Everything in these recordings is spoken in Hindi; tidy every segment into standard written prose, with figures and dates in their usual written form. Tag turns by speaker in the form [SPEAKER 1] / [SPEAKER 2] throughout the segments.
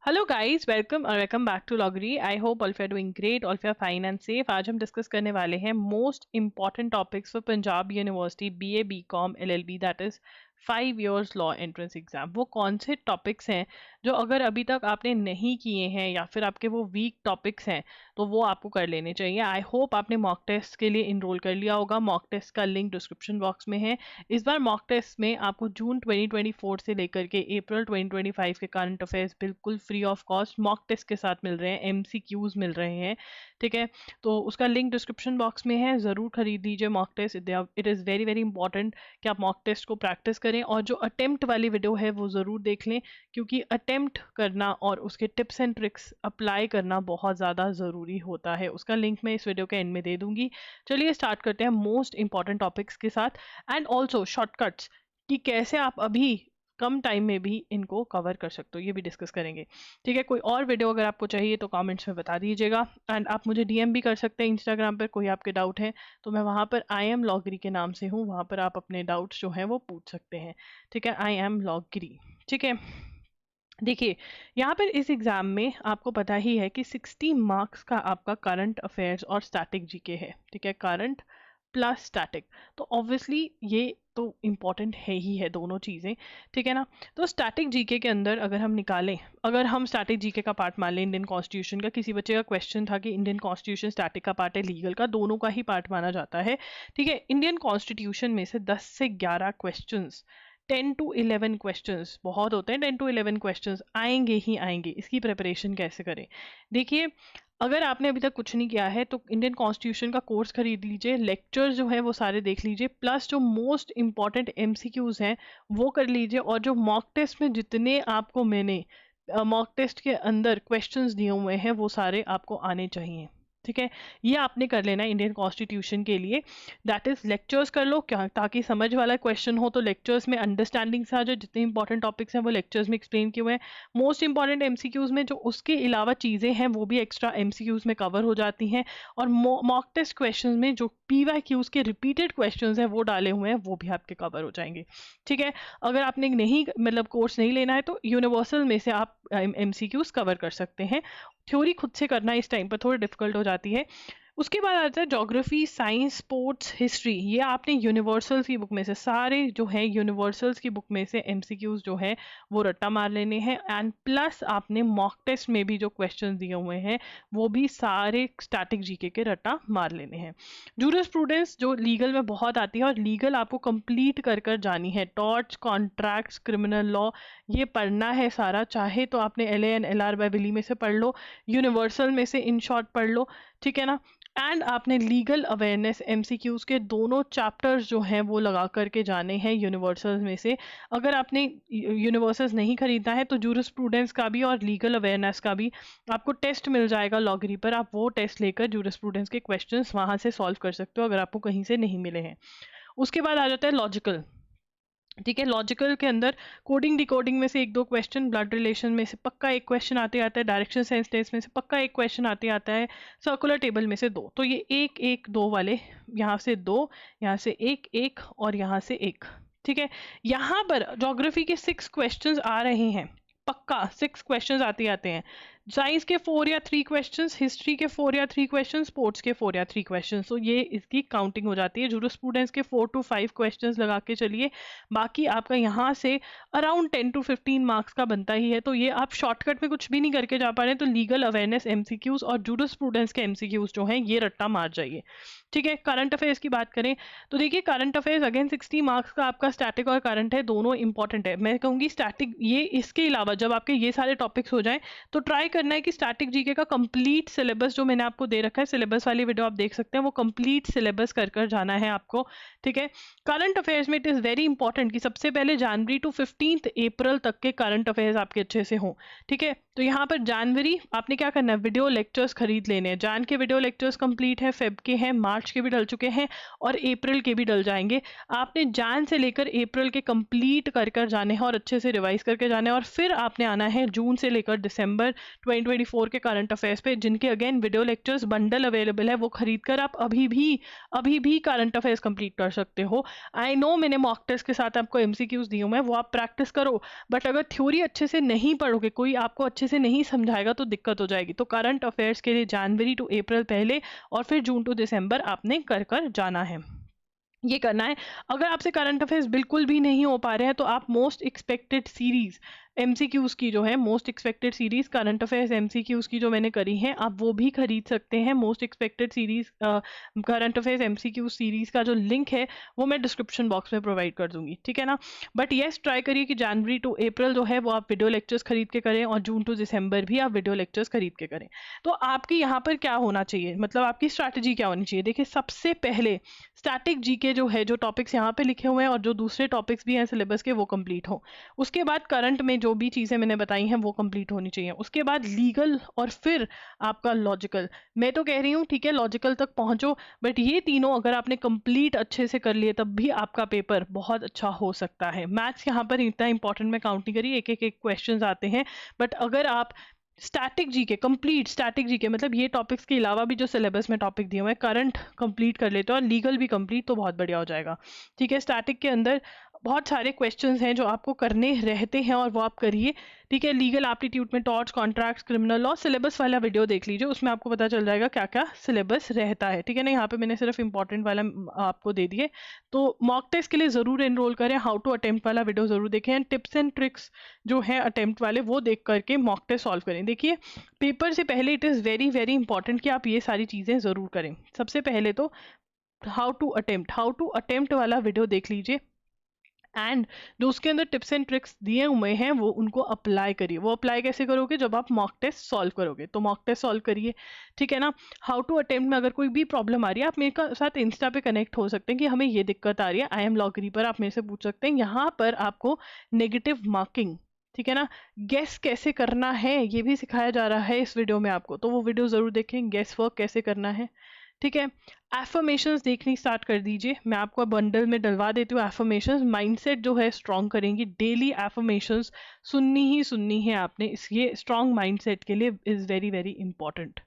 [SPEAKER 1] Hello guys, welcome back to लॉगरी। I hope all of you are doing great, all of you are fine and safe. आज हम डिस्कस करने वाले हैं most important topics for Punjab University BA BCom LLB, that is 5 years law entrance exam. वो कौन से टॉपिक्स हैं जो अगर अभी तक आपने नहीं किए हैं या फिर आपके वो वीक टॉपिक्स हैं तो वो आपको कर लेने चाहिए। आई होप आपने मॉक टेस्ट के लिए इनरोल कर लिया होगा। मॉक टेस्ट का लिंक डिस्क्रिप्शन बॉक्स में है। इस बार मॉक टेस्ट में आपको जून 2024 से लेकर के अप्रैल 2025 के करंट अफेयर्स बिल्कुल free of cost mock test के साथ मिल रहे हैं, एमसीक्यूज मिल रहे हैं। ठीक है, तो उसका लिंक डिस्क्रिप्शन बॉक्स में है, ज़रूर खरीद लीजिए mock test. It is very very important कि आप मॉक टेस्ट को प्रैक्टिस करें, और जो अटेम्प्ट वाली वीडियो है वो ज़रूर देख लें, क्योंकि अटेम्प्ट करना और उसके टिप्स एंड ट्रिक्स अप्लाई करना बहुत ज़्यादा ज़रूरी होता है। उसका लिंक मैं इस वीडियो के एंड में दे दूंगी। चलिए स्टार्ट करते हैं मोस्ट इंपॉर्टेंट टॉपिक्स के साथ, एंड ऑल्सो शॉर्टकट्स कि कैसे आप अभी कम टाइम में भी इनको कवर कर सकते हो, ये भी डिस्कस करेंगे। ठीक है, कोई और वीडियो अगर आपको चाहिए तो कमेंट्स में बता दीजिएगा, एंड आप मुझे डीएम भी कर सकते हैं इंस्टाग्राम पर। कोई आपके डाउट है तो मैं वहाँ पर आई एम लॉगरी के नाम से हूँ, वहाँ पर आप अपने डाउट्स जो हैं वो पूछ सकते हैं। ठीक है, आई एम लॉगरी। ठीक है, देखिए यहाँ पर इस एग्ज़ाम में आपको पता ही है कि 60 मार्क्स का आपका करंट अफेयर्स और स्टैटिक जीके है। ठीक है, करंट प्लस स्टैटिक, तो ऑब्वियसली ये तो इम्पॉर्टेंट है ही है दोनों चीज़ें। ठीक है ना, तो स्टैटिक जीके के अंदर अगर हम निकालें, अगर हम स्टैटिक जीके का पार्ट मान लें इंडियन कॉन्स्टिट्यूशन का, किसी बच्चे का क्वेश्चन था कि इंडियन कॉन्स्टिट्यूशन स्टैटिक का पार्ट है लीगल का, दोनों का ही पार्ट माना जाता है। ठीक है, इंडियन कॉन्स्टिट्यूशन में से 10 से 11 क्वेश्चंस, 10 to 11 क्वेश्चंस बहुत होते हैं, 10 to 11 क्वेश्चंस आएंगे ही आएंगे। इसकी प्रिपरेशन कैसे करें? देखिए, अगर आपने अभी तक कुछ नहीं किया है तो इंडियन कॉन्स्टिट्यूशन का कोर्स खरीद लीजिए, लेक्चर्स जो है वो सारे देख लीजिए, प्लस जो मोस्ट इंपॉर्टेंट एमसीक्यूज हैं वो कर लीजिए, और जो मॉक टेस्ट में जितने आपको मैंने मॉक टेस्ट के अंदर क्वेश्चंस दिए हुए हैं वो सारे आपको आने चाहिए। ठीक है, ये आपने कर लेना है इंडियन कॉन्स्टिट्यूशन के लिए। दैट इज लेक्चर्स कर लो क्या, ताकि समझ वाला क्वेश्चन हो तो लेक्चर्स में अंडरस्टैंडिंग से आ जाए। जितने इंपॉर्टेंट टॉपिक्स हैं वो लेक्चर्स में एक्सप्लेन किए हुए हैं। मोस्ट इंपॉर्टेंट एमसीक्यूज में जो उसके अलावा चीज़ें हैं वो भी एक्स्ट्रा एमसीक्यूज में कवर हो जाती हैं, और मॉक टेस्ट क्वेश्चन में जो पीवाईक्यूज के रिपीटेड क्वेश्चन हैं वो डाले हुए हैं वो भी आपके कवर हो जाएंगे। ठीक है, अगर आपने नहीं मतलब कोर्स नहीं लेना है तो यूनिवर्सल में से आप एमसीक्यूज कवर कर सकते हैं। थ्योरी खुद से करना इस टाइम पर थोड़ी डिफिकल्ट हो जाती है। उसके बाद आता है ज्योग्राफी, साइंस, स्पोर्ट्स, हिस्ट्री। ये आपने यूनिवर्सल्स की बुक में से सारे जो है यूनिवर्सल्स की बुक में से एमसीक्यूज जो है वो रट्टा मार लेने हैं, एंड प्लस आपने मॉक टेस्ट में भी जो क्वेश्चन दिए हुए हैं वो भी सारे स्टैटिक जीके के रट्टा मार लेने हैं। जूरिस्प्रूडेंस जो लीगल में बहुत आती है, और लीगल आपको कंप्लीट कर कर जानी है। टॉर्च, कॉन्ट्रैक्ट्स, क्रिमिनल लॉ, ये पढ़ना है सारा। चाहे तो आपने LAN LR बाय विली में से पढ़ लो, यूनिवर्सल में से इन शॉर्ट पढ़ लो। ठीक है ना, एंड आपने लीगल अवेयरनेस एमसीक्यूज के दोनों चैप्टर्स जो हैं वो लगा करके जाने हैं यूनिवर्सल्स में से। अगर आपने यूनिवर्सल्स नहीं खरीदना है तो जूरिस्प्रूडेंस का भी और लीगल अवेयरनेस का भी आपको टेस्ट मिल जाएगा लॉगरी पर। आप वो टेस्ट लेकर जूरिस्प्रूडेंस के क्वेश्चंस वहाँ से सॉल्व कर सकते हो अगर आपको कहीं से नहीं मिले हैं। उसके बाद आ जाता है लॉजिकल। ठीक है, लॉजिकल के अंदर कोडिंग डिकोडिंग में से एक दो क्वेश्चन, ब्लड रिलेशन में से पक्का एक क्वेश्चन आते आता है, डायरेक्शन सेंस टेस्ट में से पक्का एक क्वेश्चन आते आता है, सर्कुलर टेबल में से दो। तो ये एक एक दो वाले, यहाँ से दो, यहाँ से एक एक, और यहाँ से एक। ठीक है, यहाँ पर ज्योग्राफी के 6 क्वेश्चंस आ रहे हैं, पक्का 6 क्वेश्चंस आते हैं। साइंस के 4 या 3 क्वेश्चंस, हिस्ट्री के 4 या 3 क्वेश्चंस, स्पोर्ट्स के 4 या 3 क्वेश्चंस। तो ये इसकी काउंटिंग हो जाती है। जूरिस्प्रूडेंस के 4 to 5 क्वेश्चंस लगा के चलिए, बाकी आपका यहाँ से अराउंड 10 to 15 मार्क्स का बनता ही है। तो ये आप शॉर्टकट में कुछ भी नहीं करके जा पा रहे हैं तो लीगल अवेयरनेस एमसीक्यूज और जूरिस्प्रूडेंस के एमसीक्यूज जो हैं ये रट्टा मार जाइए। ठीक है, करंट अफेयर्स की बात करें तो देखिए करंट अफेयर्स अगेन 60 मार्क्स का आपका स्टैटिक और करंट है, दोनों इंपॉर्टेंट है। मैं कहूँगी स्टैटिक, ये इसके अलावा जब आपके ये सारे टॉपिक्स हो जाएं तो ट्राई करना है कि स्टैटिक जीके का कंप्लीट सिलेबस जो मैंने आपको दे रखा है, सिलेबस वाली वीडियो आप देख सकते हैं, वो कंप्लीट सिलेबस कर कर जाना है आपको। ठीक है, करंट अफेयर्स में इट इज़ वेरी इंपॉर्टेंट कि सबसे पहले जनवरी टू 15 अप्रैल तक के करंट अफेयर्स आपके अच्छे से हों। ठीक है, तो यहाँ पर जनवरी आपने क्या करना है, वीडियो लेक्चर्स खरीद लेने हैं। जान के वीडियो लेक्चर्स कंप्लीट है, फेब के हैं, मार्च के भी डल चुके हैं, और अप्रैल के भी डल जाएंगे। आपने जान से लेकर अप्रैल के कंप्लीट कर कर जाने हैं और अच्छे से रिवाइज करके जाने हैं, और फिर आपने आना है जून से लेकर दिसंबर 2024 के करंट अफेयर्स पे, जिनके again video lectures bundle available है, वो खरीद कर आप अभी भी करंट अफेयर्स कंप्लीट कर सकते हो। आई नो मैंने मॉक टेस्ट के साथ आपको एमसीक्यूज दिए हुए हैं, वो आप प्रैक्टिस करो, बट अगर थ्योरी अच्छे से नहीं पढ़ोगे, कोई आपको अच्छे से नहीं समझाएगा तो दिक्कत हो जाएगी। तो करंट अफेयर्स के लिए जनवरी टू अप्रैल पहले और फिर जून टू दिसंबर आपने कर जाना है, ये करना है। अगर आपसे करंट अफेयर्स बिल्कुल भी नहीं हो पा रहे हैं तो आप मोस्ट एक्सपेक्टेड सीरीज एमसीक्यूज की जो है, most expected series current affairs MCQs की जो मैंने करी है, आप वो भी खरीद सकते हैं। Most expected series current affairs MCQ series का जो लिंक है वो मैं डिस्क्रिप्शन बॉक्स में प्रोवाइड कर दूंगी, ठीक है ना। बट येस, ट्राई करिए कि जनवरी टू अप्रैल जो है वो आप वीडियो लेक्चर्स खरीद के करें, और जून टू दिसंबर भी आप वीडियो लेक्चर्स खरीद के करें। तो आपकी यहाँ पर क्या होना चाहिए, मतलब आपकी स्ट्रैटेजी क्या होनी चाहिए? देखिए, सबसे पहले स्टैटिक जीके जो है, जो टॉपिक्स यहाँ पे लिखे हुए हैं और जो दूसरे टॉपिक्स भी हैं सिलेबस के, वो कंप्लीट हो। उसके बाद करंट में जो भी चीज़ें मैंने बताई हैं वो कंप्लीट होनी चाहिए। उसके बाद लीगल, और फिर आपका लॉजिकल। मैं तो कह रही हूँ ठीक है लॉजिकल तक पहुंचो, बट ये तीनों अगर आपने कंप्लीट अच्छे से कर लिए तब भी आपका पेपर बहुत अच्छा हो सकता है। मैथ्स यहाँ पर इतना इंपॉर्टेंट मैं काउंट नहीं करी, एक एक क्वेश्चन आते हैं, बट अगर आप static GK complete, static GK मतलब ये टॉपिक्स के अलावा भी जो सिलेबस में टॉपिक दिए हुए हैं, करंट कंप्लीट कर लेते हो और लीगल भी कंप्लीट, तो बहुत बढ़िया हो जाएगा, ठीक है। स्टैटिक के अंदर बहुत सारे क्वेश्चंस हैं जो आपको करने रहते हैं और वो आप करिए, ठीक है। लीगल एप्टीट्यूड में torts, contracts, criminal law, syllabus वाला वीडियो देख लीजिए, उसमें आपको पता चल जाएगा क्या क्या सिलेबस रहता है, ठीक है ना। यहाँ पे मैंने सिर्फ इंपॉर्टेंट वाला आपको दे दिए। तो मॉक टेस्ट के लिए ज़रूर एनरोल करें, हाउ टू अटेम्प्ट वाला वीडियो ज़रूर देखें, एंड टिप्स एंड ट्रिक्स जो है अटेम्प्ट वाले वो देख करके मॉक टेस्ट सॉल्व करें। देखिए, पेपर से पहले it is very very important कि आप ये सारी चीज़ें ज़रूर करें। सबसे पहले तो हाउ टू अटेम्प्ट वाला वीडियो देख लीजिए, एंड जो उसके अंदर टिप्स एंड ट्रिक्स दिए हुए हैं वो उनको अप्लाई करिए। वो अप्लाई कैसे करोगे? जब आप मॉक टेस्ट सॉल्व करोगे, तो मॉक टेस्ट सॉल्व करिए, ठीक है ना। हाउ टू अटेम्प्ट में अगर कोई भी प्रॉब्लम आ रही है, आप मेरे साथ इंस्टा पे कनेक्ट हो सकते हैं कि हमें ये दिक्कत आ रही है, आई एम लॉगरी पर आप मेरे से पूछ सकते हैं। यहाँ पर आपको नेगेटिव मार्किंग, ठीक है ना, गेस कैसे करना है ये भी सिखाया जा रहा है इस वीडियो में आपको, तो वो वीडियो ज़रूर देखें, गेस वर्क कैसे करना है, ठीक है। एफर्मेशंस देखनी स्टार्ट कर दीजिए, मैं आपको बंडल में डलवा देती हूँ एफर्मेशंस। माइंडसेट जो है स्ट्रॉन्ग करेंगी, डेली एफर्मेशंस सुननी है आपने, इसलिए स्ट्रॉन्ग माइंडसेट के लिए इज़ वेरी वेरी इंपॉर्टेंट,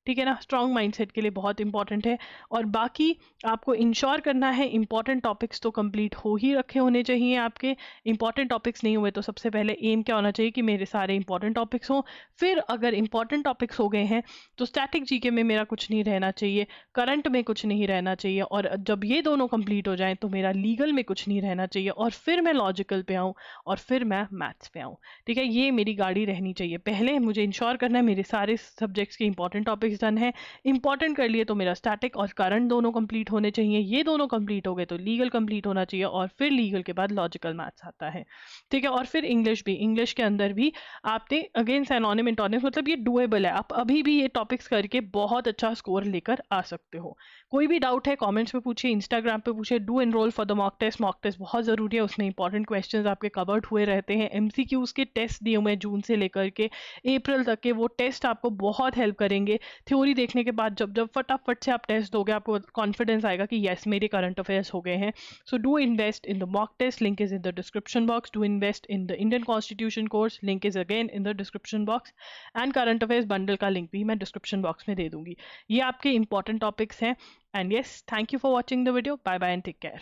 [SPEAKER 1] ठीक है ना। स्ट्रॉन्ग माइंडसेट के लिए बहुत इंपॉर्टेंट है। और बाकी आपको इंश्योर करना है इंपॉर्टेंट टॉपिक्स तो कंप्लीट हो ही रखे होने चाहिए आपके। इंपॉर्टेंट टॉपिक्स नहीं हुए तो सबसे पहले एम क्या होना चाहिए कि मेरे सारे इंपॉर्टेंट टॉपिक्स हों। फिर अगर इंपॉर्टेंट टॉपिक्स हो गए हैं तो स्टैटिक जीके में मेरा कुछ नहीं रहना चाहिए, करंट में कुछ नहीं रहना चाहिए, और जब ये दोनों कंप्लीट हो जाएं तो मेरा लीगल में कुछ नहीं रहना चाहिए, और फिर मैं लॉजिकल पे आऊँ, और फिर मैं मैथ्स पे आऊँ, ठीक है। ये मेरी गाड़ी रहनी चाहिए। पहले मुझे इंश्योर करना है मेरे सारे सब्जेक्ट्स के इंपॉर्टेंट टॉपिक्स डन है, इंपॉर्टेंट कर लिए तो मेरा स्टैटिक और करंट दोनों कंप्लीट होने चाहिए, ये दोनों कंप्लीट हो गए तो लीगल कंप्लीट होना चाहिए, और फिर लीगल के बाद लॉजिकल मैथ्स आता है, ठीक है। और फिर इंग्लिश भी, इंग्लिश के अंदर भी आपने अगेन सिनोनिम इंटोनिम्स, मतलब ये डुएबल है, आप अभी भी ये टॉपिक्स करके बहुत अच्छा स्कोर लेकर आ सकते हो। कोई भी डाउट है कमेंट्स पे पूछिए, इंस्टाग्राम पे पूछिए। Do enrol for the mock test, mock test बहुत ज़रूरी है, उसमें इंपॉर्टेंट क्वेश्चंस आपके कवर्ड हुए रहते हैं। एमसीक्यूज के टेस्ट दिए हुए हैं जून से लेकर के अप्रैल तक के, वो टेस्ट आपको बहुत हेल्प करेंगे। थ्योरी देखने के बाद जब जब फटाफट से आप टेस्ट दोगे, आपको कॉन्फिडेंस आएगा कि येस मेरे करंट अफेयर्स हो गए हैं। So do invest in the mock test, link is in the description box. Do invest in the Indian constitution course, link is again in the description box, and current affairs bundle का लिंक भी मैं डिस्क्रिप्शन बॉक्स में दे दूंगी। ये आपके इंपॉर्टेंट टॉपिक्स हैं। And yes, thank you for watching the video, bye bye and take care.